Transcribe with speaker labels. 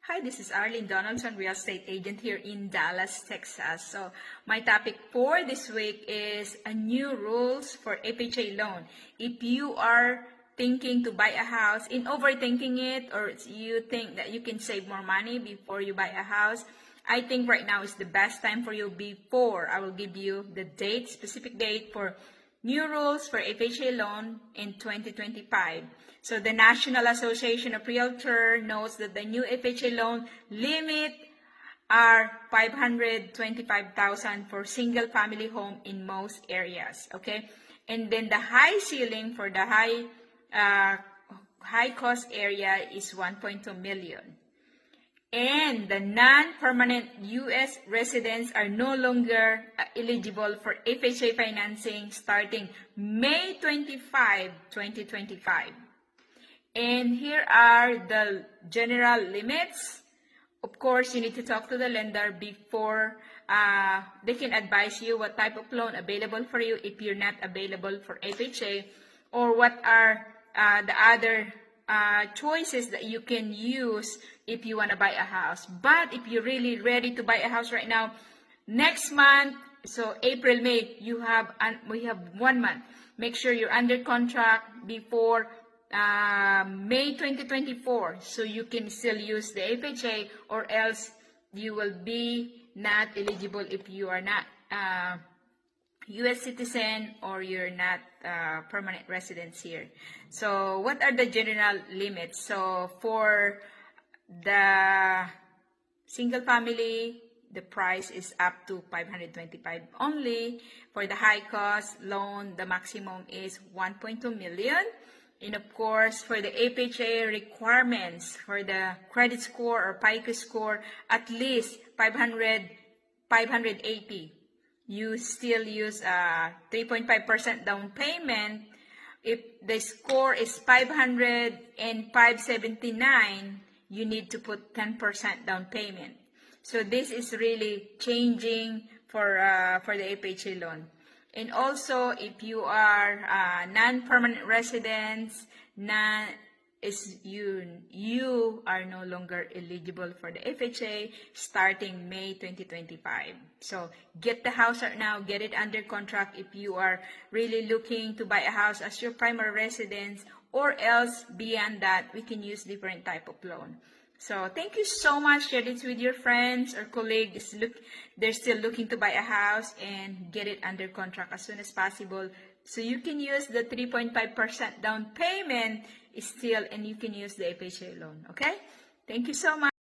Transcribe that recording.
Speaker 1: Hi, this is Arlen Donaldson, real estate agent here in Dallas, Texas. So my topic for this week is a new rules for FHA loan. If you are thinking to buy a house, in overthinking it, or you think that you can save more money before you buy a house, I think right now is the best time for you. Before I will give you the date, specific date for new rules for FHA loan in 2025. So the National Association of Realtor notes that the new FHA loan limit are $525,000 for single family home in most areas. Okay, and then the high ceiling for the high cost area is 1.2 million. And the non-permanent U.S. residents are no longer eligible for FHA financing starting May 25, 2025. And here are the general limits. Of course, you need to talk to the lender before they can advise you what type of loan available for you if you're not available for FHA, or what are the other choices that you can use if you want to buy a house. But if you're really ready to buy a house right now, next month, so April, May, we have 1 month. Make sure you're under contract before May 2024, so you can still use the FHA, or else you will be not eligible if you are not U.S. citizen or you're not permanent residents here. So what are the general limits? So for the single family, the price is up to $525 only. For the high cost loan, the maximum is $1.2 million. And of course, for the FHA requirements, for the credit score or FICO score, at least 580. You still use 3.5% down payment. If the score is 500 and 579, you need to put 10% down payment. So this is really changing for the FHA loan. And also, if you are non-permanent residents, you are no longer eligible for the FHA starting May 2025. So get the house right now, get it under contract if you are really looking to buy a house as your primary residence, or else beyond that, we can use different type of loan. So thank you so much. Share this with your friends or colleagues. They're still looking to buy a house, and get it under contract as soon as possible, so you can use the 3.5% down payment still, and you can use the FHA loan. Okay? Thank you so much.